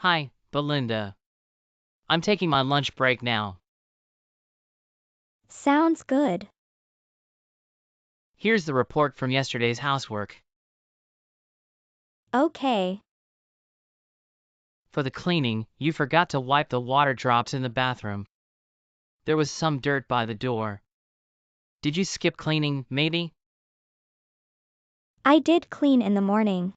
Hi, Belinda. I'm taking my lunch break now. Sounds good. Here's the report from yesterday's housework. Okay. For the cleaning, you forgot to wipe the water drops in the bathroom. There was some dirt by the door. Did you skip cleaning, maybe? I did clean in the morning.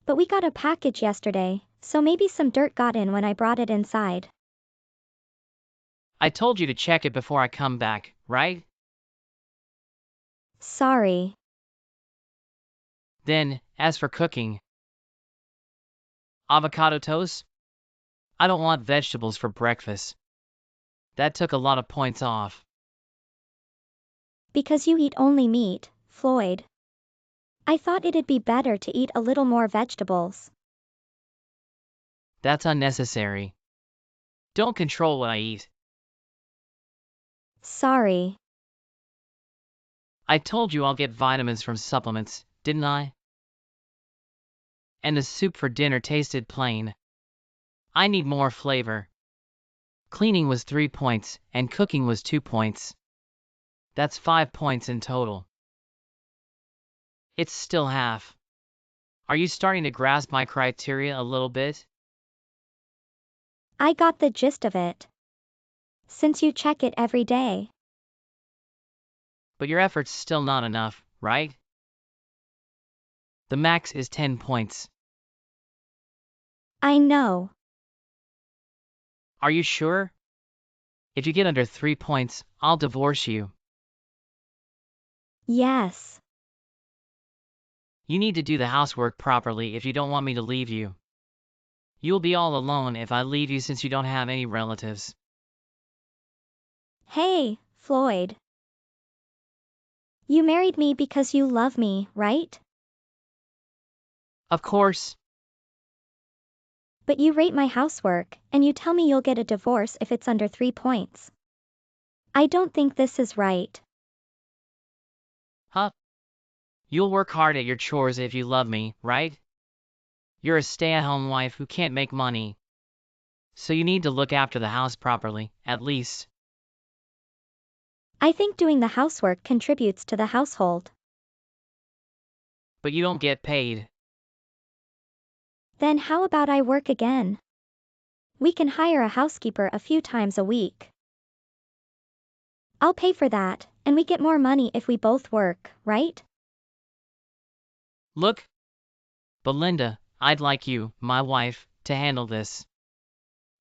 But we got a package yesterday, so maybe some dirt got in when I brought it inside. I told you to check it before I come back, right? Sorry. Then, as for cooking, avocado toast? I don't want vegetables for breakfast. That took a lot of points off. Because you eat only meat, Floyd. I thought it'd be better to eat a little more vegetables. That's unnecessary. Don't control what I eat. Sorry. I told you I'll get vitamins from supplements, didn't I? And the soup for dinner tasted plain. I need more flavor. Cleaning was 3 points, and cooking was 2 points. That's 5 points in total. It's still half. Are you starting to grasp my criteria a little bit? I got the gist of it. Since you check it every day. But your effort's still not enough, right? The max is 10 points. I know. Are you sure? If you get under 3 points, I'll divorce you. Yes. You need to do the housework properly if you don't want me to leave you. You'll be all alone if I leave you since you don't have any relatives. Hey, Floyd. You married me because you love me, right? Of course. But you rate my housework, and you tell me you'll get a divorce if it's under 3 points. I don't think this is right. Huh? You'll work hard at your chores if you love me, right? You're a stay-at-home wife who can't make money. So you need to look after the house properly, at least. I think doing the housework contributes to the household. But you don't get paid. Then how about I work again? We can hire a housekeeper a few times a week. I'll pay for that, and we get more money if we both work, right? Look, Belinda, I'd like you, my wife, to handle this.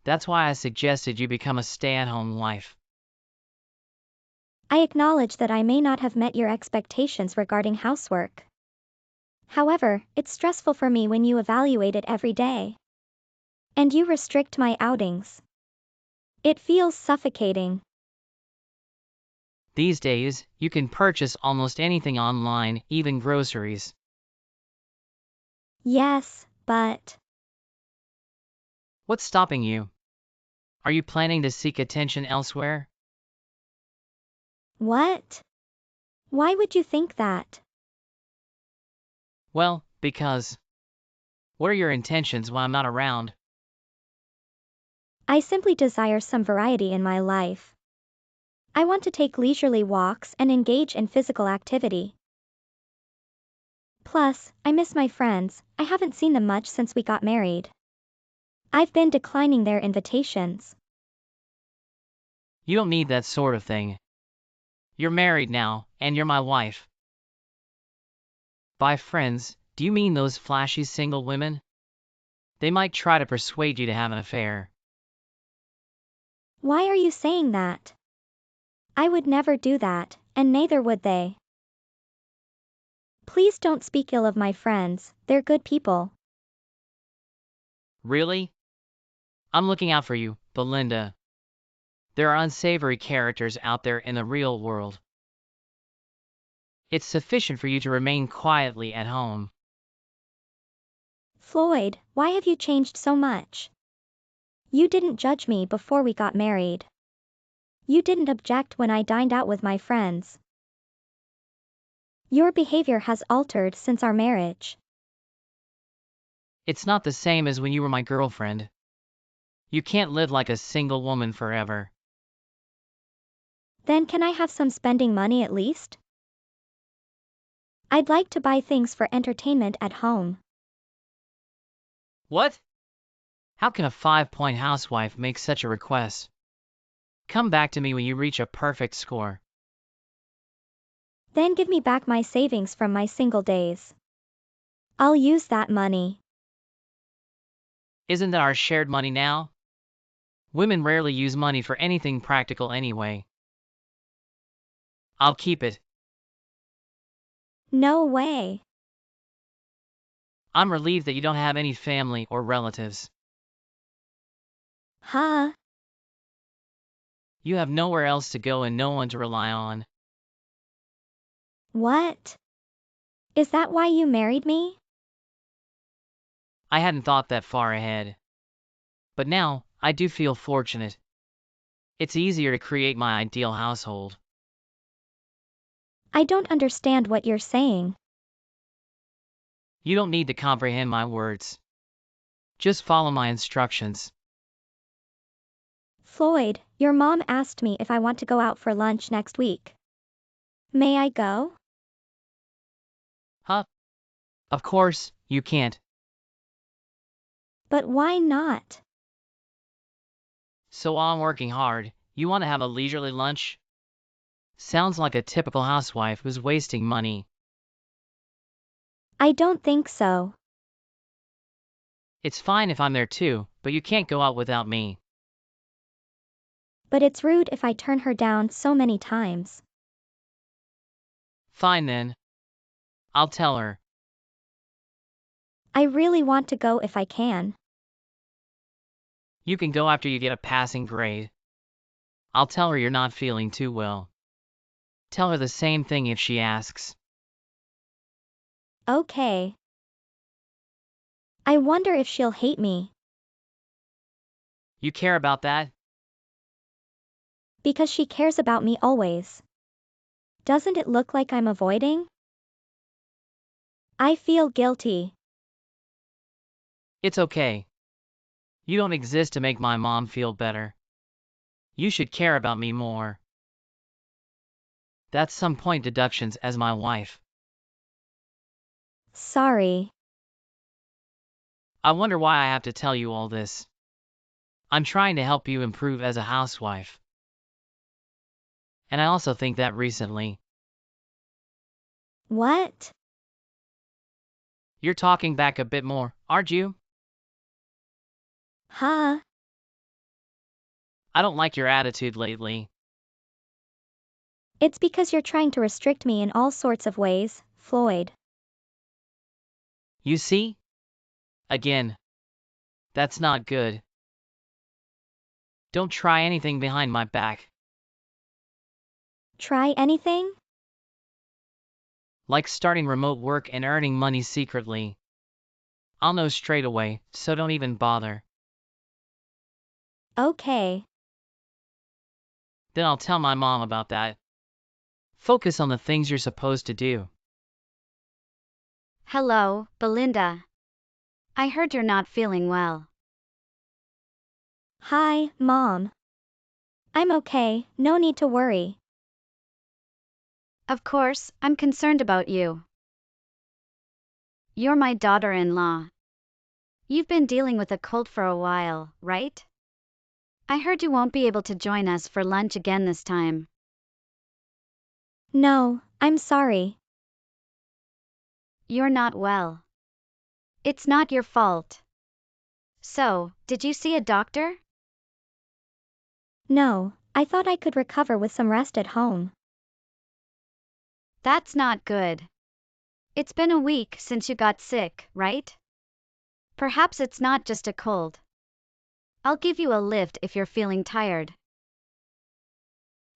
That's why I suggested you become a stay-at-home wife. I acknowledge that I may not have met your expectations regarding housework. However, it's stressful for me when you evaluate it every day. And you restrict my outings. It feels suffocating. These days, you can purchase almost anything online, even groceries. Yes, but What's stopping you? Are you planning to seek attention elsewhere? what? Why would you think that? Well, because. What are your intentions when I'm not around? I simply desire some variety in my life. I want to take leisurely walks and engage in physical activity. Plus, I miss my friends. I haven't seen them much since we got married. I've been declining their invitations. You don't need that sort of thing. You're married now, and you're my wife. By friends, do you mean those flashy single women? They might try to persuade you to have an affair. Why are you saying that? I would never do that, and neither would they. Please don't speak ill of my friends, they're good people. Really? I'm looking out for you, Belinda. There are unsavory characters out there in the real world. It's sufficient for you to remain quietly at home. Floyd, why have you changed so much? You didn't judge me before we got married. You didn't object when I dined out with my friends. Your behavior has altered since our marriage. It's not the same as when you were my girlfriend. You can't live like a single woman forever. Then can I have some spending money at least? I'd like to buy things for entertainment at home. What? How can a 5-point housewife make such a request? Come back to me when you reach a perfect score. Then give me back my savings from my single days. I'll use that money. Isn't that our shared money now? Women rarely use money for anything practical anyway. I'll keep it. No way. I'm relieved that you don't have any family or relatives. Huh? You have nowhere else to go and no one to rely on. What? Is that why you married me? I hadn't thought that far ahead. But now, I do feel fortunate. It's easier to create my ideal household. I don't understand what you're saying. You don't need to comprehend my words. Just follow my instructions. Floyd, your mom asked me if I want to go out for lunch next week. May I go? Huh? Of course, you can't. But why not? So while I'm working hard, you want to have a leisurely lunch? Sounds like a typical housewife who's wasting money. I don't think so. It's fine if I'm there too, but you can't go out without me. But it's rude if I turn her down so many times. Fine then. I'll tell her. I really want to go if I can. You can go after you get a passing grade. I'll tell her you're not feeling too well. Tell her the same thing if she asks. Okay. I wonder if she'll hate me. You care about that? Because she cares about me always. Doesn't it look like I'm avoiding? I feel guilty. It's okay. You don't exist to make my mom feel better. You should care about me more. That's some point deductions as my wife. Sorry. I wonder why I have to tell you all this. I'm trying to help you improve as a housewife. And I also think that recently, What? you're talking back a bit more, aren't you? Huh? I don't like your attitude lately. It's because you're trying to restrict me in all sorts of ways, Floyd. You see? Again. That's not good. Don't try anything behind my back. Try anything? Like starting remote work and earning money secretly. I'll know straight away, so don't even bother. Okay. Then I'll tell my mom about that. Focus on the things you're supposed to do. Hello, Belinda. I heard you're not feeling well. Hi, Mom. I'm okay, no need to worry. Of course, I'm concerned about you. You're my daughter-in-law. You've been dealing with a cold for a while, right? I heard you won't be able to join us for lunch again this time. No, I'm sorry. You're not well. It's not your fault. So, did you see a doctor? No, I thought I could recover with some rest at home. That's not good. It's been a week since you got sick, right? Perhaps it's not just a cold. I'll give you a lift if you're feeling tired.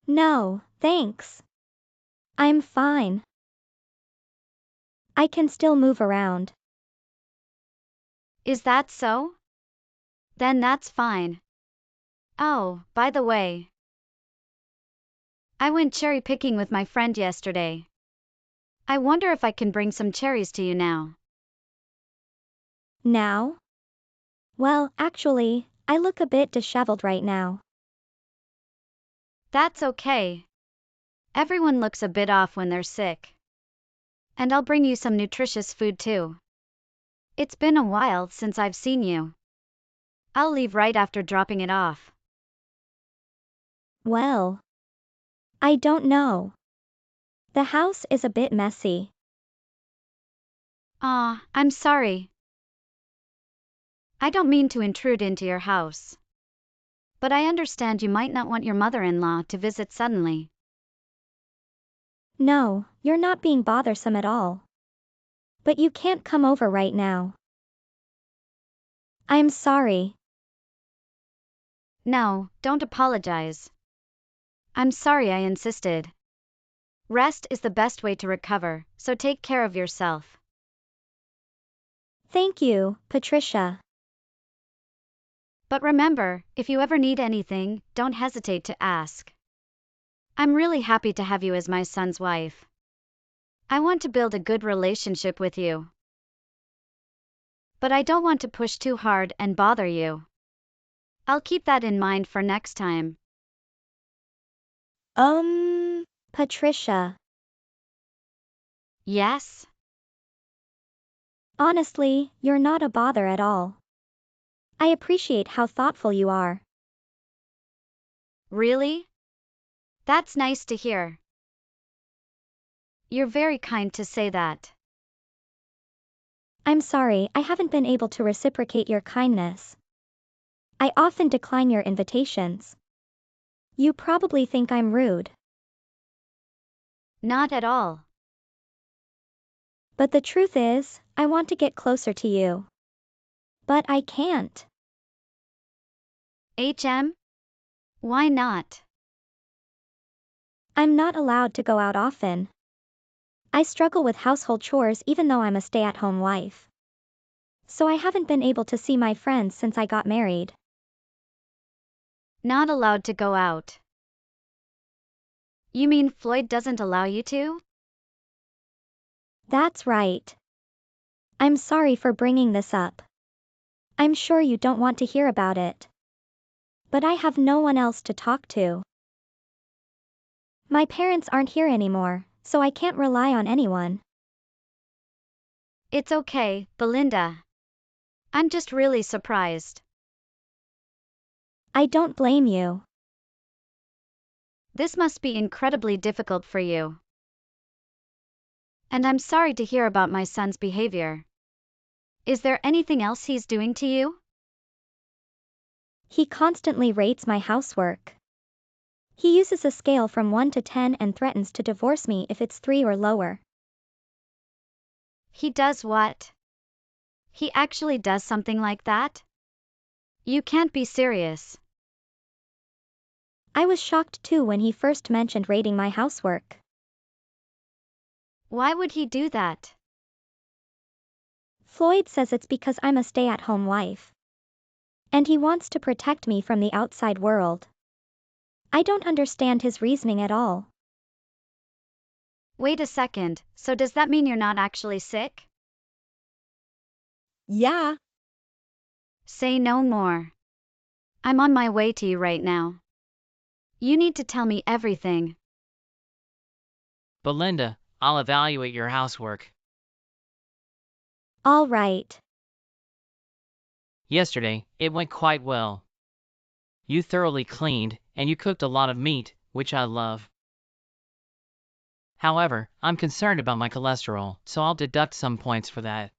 No, thanks. I'm fine. I can still move around. Is that so? Then that's fine. Oh, by the way, I went cherry picking with my friend yesterday. I wonder if I can bring some cherries to you now. Now? Well, actually, I look a bit disheveled right now. That's okay. Everyone looks a bit off when they're sick. And I'll bring you some nutritious food too. It's been a while since I've seen you. I'll leave right after dropping it off. Well, I don't know. The house is a bit messy. I'm sorry. I don't mean to intrude into your house. But I understand you might not want your mother-in-law to visit suddenly. No, you're not being bothersome at all. But you can't come over right now. I'm sorry. No, don't apologize. I'm sorry I insisted. Rest is the best way to recover, so take care of yourself. Thank you, Patricia. But remember, if you ever need anything, don't hesitate to ask. I'm really happy to have you as my son's wife. I want to build a good relationship with you. But I don't want to push too hard and bother you. I'll keep that in mind for next time. Patricia. Yes? Honestly, you're not a bother at all. I appreciate how thoughtful you are. Really? That's nice to hear. You're very kind to say that. I'm sorry I haven't been able to reciprocate your kindness. I often decline your invitations. You probably think I'm rude. Not at all. But the truth is, I want to get closer to you. But I can't. Why not? I'm not allowed to go out often. I struggle with household chores even though I'm a stay-at-home wife. So I haven't been able to see my friends since I got married. Not allowed to go out. You mean Floyd doesn't allow you to? That's right. I'm sorry for bringing this up. I'm sure you don't want to hear about it. But I have no one else to talk to. My parents aren't here anymore, so I can't rely on anyone. It's okay, Belinda. I'm just really surprised. I don't blame you. This must be incredibly difficult for you. And I'm sorry to hear about my son's behavior. Is there anything else he's doing to you? He constantly rates my housework. He uses a scale from 1 to 10 and threatens to divorce me if it's 3 or lower. He does what? He actually does something like that? You can't be serious. I was shocked too when he first mentioned rating my housework. Why would he do that? Floyd says it's because I'm a stay-at-home wife. And he wants to protect me from the outside world. I don't understand his reasoning at all. Wait a second, so does that mean you're not actually sick? Yeah. Say no more. I'm on my way to you right now. You need to tell me everything. Belinda, I'll evaluate your housework. All right. Yesterday, it went quite well. You thoroughly cleaned, and you cooked a lot of meat, which I love. However, I'm concerned about my cholesterol, so I'll deduct some points for that.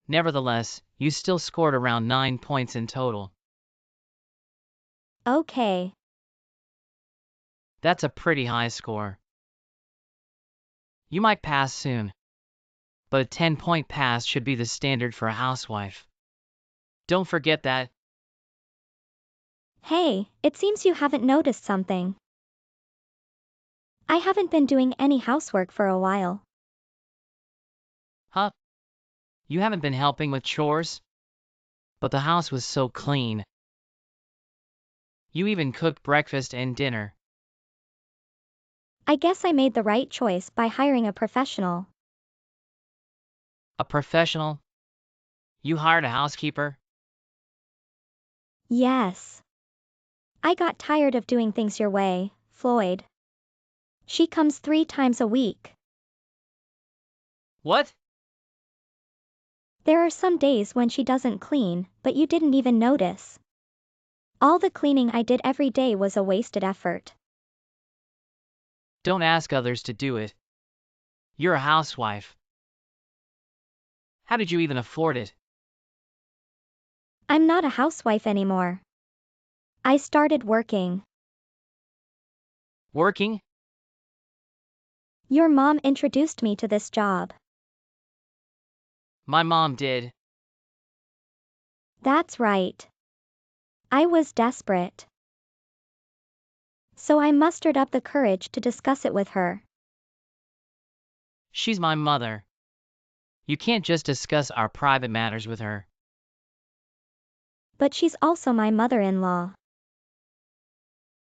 Nevertheless, you still scored around 9 points in total. Okay. That's a pretty high score. You might pass soon. But a 10-point pass should be the standard for a housewife. Don't forget that. Hey, it seems you haven't noticed something. I haven't been doing any housework for a while. Huh? You haven't been helping with chores? But the house was so clean. You even cooked breakfast and dinner. I guess I made the right choice by hiring a professional. A professional? You hired a housekeeper? Yes. I got tired of doing things your way, Floyd. She comes 3 times a week. What? There are some days when she doesn't clean, but you didn't even notice. All the cleaning I did every day was a wasted effort. Don't ask others to do it. You're a housewife. How did you even afford it? I'm not a housewife anymore. I started working. Working? Your mom introduced me to this job. My mom did. That's right. I was desperate. So I mustered up the courage to discuss it with her. She's my mother. You can't just discuss our private matters with her. But she's also my mother-in-law.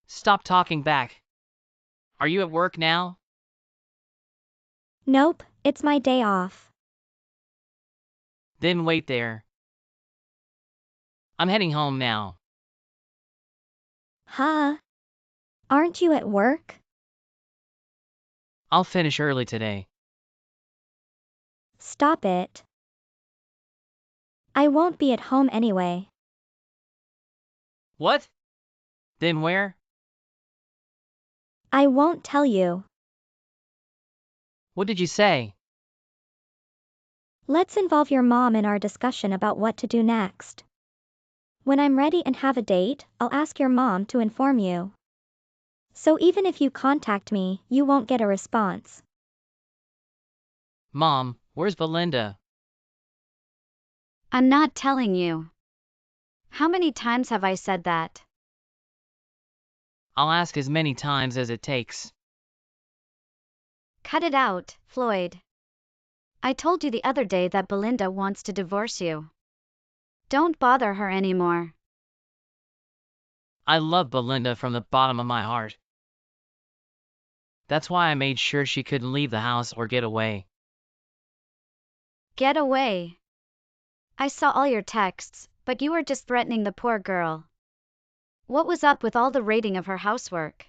Stop talking back. Are you at work now? Nope, it's my day off. Then wait there. I'm heading home now. Huh? Aren't you at work? I'll finish early today. Stop it. I won't be at home anyway. What? Then where? I won't tell you. What did you say? Let's involve your mom in our discussion about what to do next. When I'm ready and have a date, I'll ask your mom to inform you. So even if you contact me, you won't get a response. Mom, where's Belinda? I'm not telling you. How many times have I said that? I'll ask as many times as it takes. Cut it out, Floyd. I told you the other day that Belinda wants to divorce you. Don't bother her anymore. I love Belinda from the bottom of my heart. That's why I made sure she couldn't leave the house or get away. Get away. I saw all your texts, but you were just threatening the poor girl. What was up with all the rating of her housework?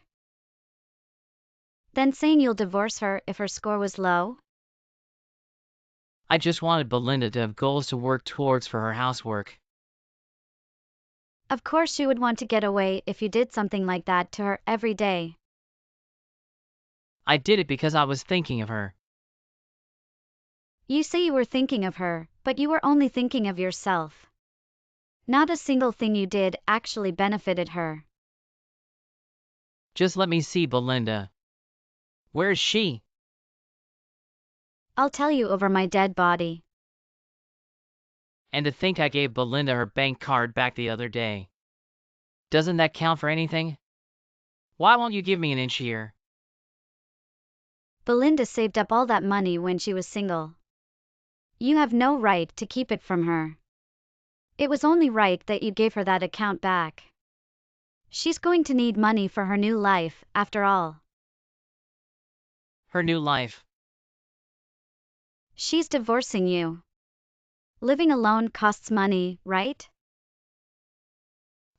Then saying you'll divorce her if her score was low? I just wanted Belinda to have goals to work towards for her housework. Of course she would want to get away if you did something like that to her every day. I did it because I was thinking of her. You say you were thinking of her, but you were only thinking of yourself. Not a single thing you did actually benefited her. Just let me see Belinda. Where is she? I'll tell you over my dead body. And to think I gave Belinda her bank card back the other day. Doesn't that count for anything? Why won't you give me an inch here? Belinda saved up all that money when she was single. You have no right to keep it from her. It was only right that you gave her that account back. She's going to need money for her new life, after all. Her new life. She's divorcing you. Living alone costs money, right?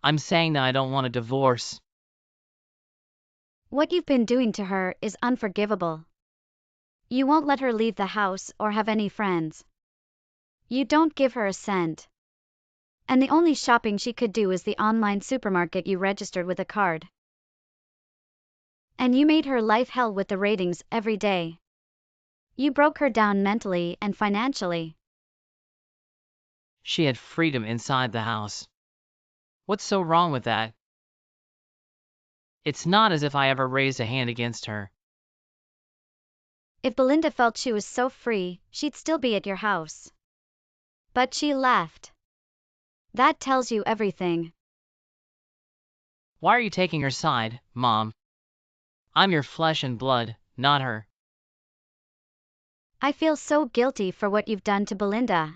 I'm saying that I don't want a divorce. What you've been doing to her is unforgivable. You won't let her leave the house or have any friends. You don't give her a cent. And the only shopping she could do is the online supermarket you registered with a card. And you made her life hell with the ratings every day. You broke her down mentally and financially. She had freedom inside the house. What's so wrong with that? It's not as if I ever raised a hand against her. If Belinda felt she was so free, she'd still be at your house. But she left. That tells you everything. Why are you taking her side, Mom? I'm your flesh and blood, not her. I feel so guilty for what you've done to Belinda.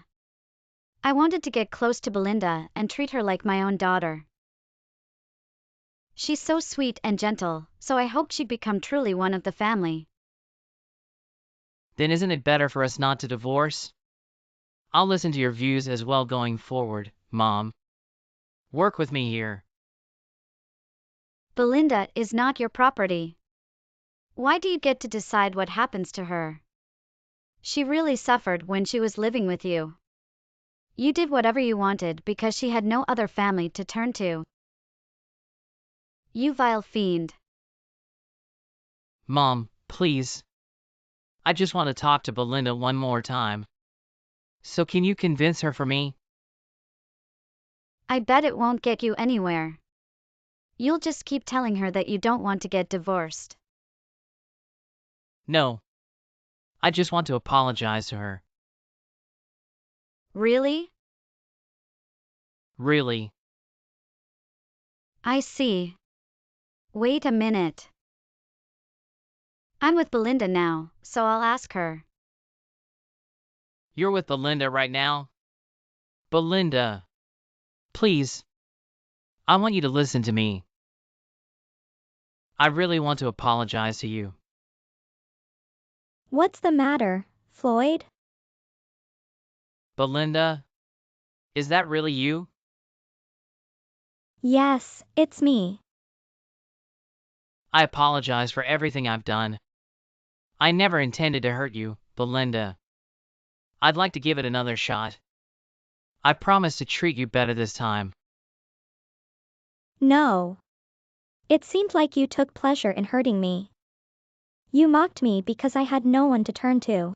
I wanted to get close to Belinda and treat her like my own daughter. She's so sweet and gentle, so I hoped she'd become truly one of the family. Then isn't it better for us not to divorce? I'll listen to your views as well going forward, Mom. Work with me here. Belinda is not your property. Why do you get to decide what happens to her? She really suffered when she was living with you. You did whatever you wanted because she had no other family to turn to. You vile fiend. Mom, please. I just want to talk to Belinda one more time. So can you convince her for me? I bet it won't get you anywhere. You'll just keep telling her that you don't want to get divorced. No. I just want to apologize to her. Really? Really. I see. Wait a minute. I'm with Belinda now, so I'll ask her. You're with Belinda right now? Belinda. Please. I want you to listen to me. I really want to apologize to you. What's the matter, Floyd? Belinda? Is that really you? Yes, it's me. I apologize for everything I've done. I never intended to hurt you, Belinda. I'd like to give it another shot. I promise to treat you better this time. No. It seemed like you took pleasure in hurting me. You mocked me because I had no one to turn to.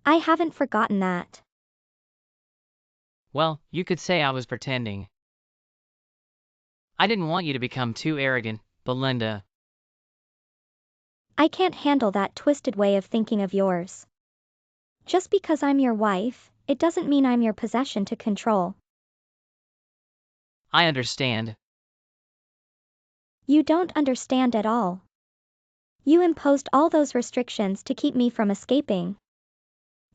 I haven't forgotten that. Well, you could say I was pretending. I didn't want you to become too arrogant, Belinda. I can't handle that twisted way of thinking of yours. Just because I'm your wife, it doesn't mean I'm your possession to control. I understand. You don't understand at all. You imposed all those restrictions to keep me from escaping.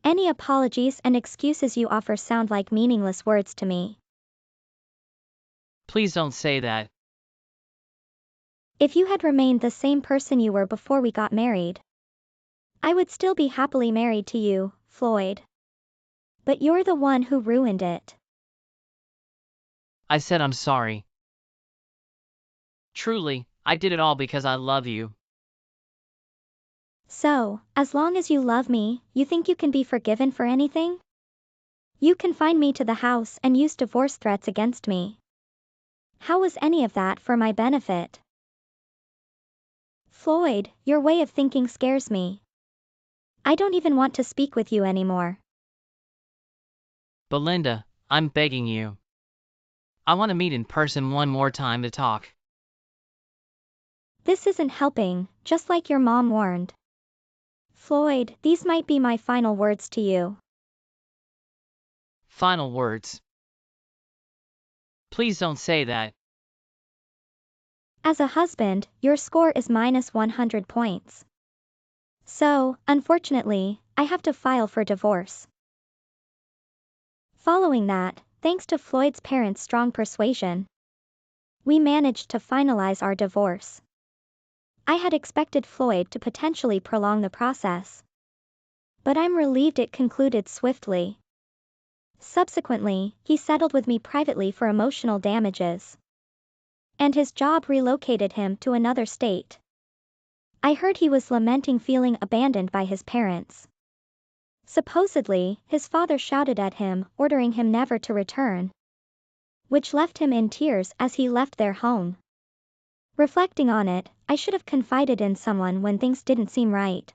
Any apologies and excuses you offer sound like meaningless words to me. Please don't say that. If you had remained the same person you were before we got married, I would still be happily married to you, Floyd. But you're the one who ruined it. I said I'm sorry. Truly, I did it all because I love you. So, as long as you love me, you think you can be forgiven for anything? You confined me to the house and used divorce threats against me. How was any of that for my benefit? Floyd, your way of thinking scares me. I don't even want to speak with you anymore. Belinda, I'm begging you. I want to meet in person one more time to talk. This isn't helping, just like your mom warned. Floyd, these might be my final words to you. Final words. Please don't say that. As a husband, your score is minus 100 points. So, unfortunately, I have to file for divorce. Following that, thanks to Floyd's parents' strong persuasion, we managed to finalize our divorce. I had expected Floyd to potentially prolong the process, but I'm relieved it concluded swiftly. Subsequently, he settled with me privately for emotional damages, and his job relocated him to another state. I heard he was lamenting feeling abandoned by his parents. Supposedly, his father shouted at him, ordering him never to return, which left him in tears as he left their home. Reflecting on it, I should have confided in someone when things didn't seem right.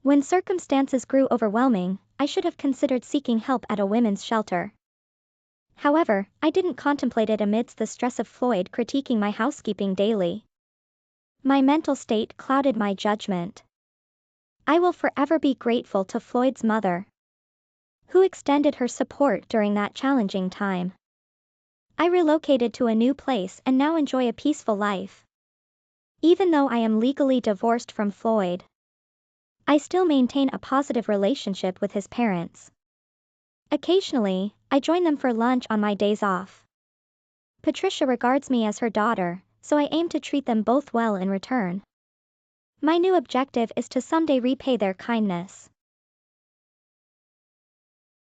When circumstances grew overwhelming, I should have considered seeking help at a women's shelter. However, I didn't contemplate it amidst the stress of Floyd critiquing my housekeeping daily. My mental state clouded my judgment. I will forever be grateful to Floyd's mother, who extended her support during that challenging time. I relocated to a new place and now enjoy a peaceful life. Even though I am legally divorced from Floyd, I still maintain a positive relationship with his parents. Occasionally, I join them for lunch on my days off. Patricia regards me as her daughter, so I aim to treat them both well in return. My new objective is to someday repay their kindness.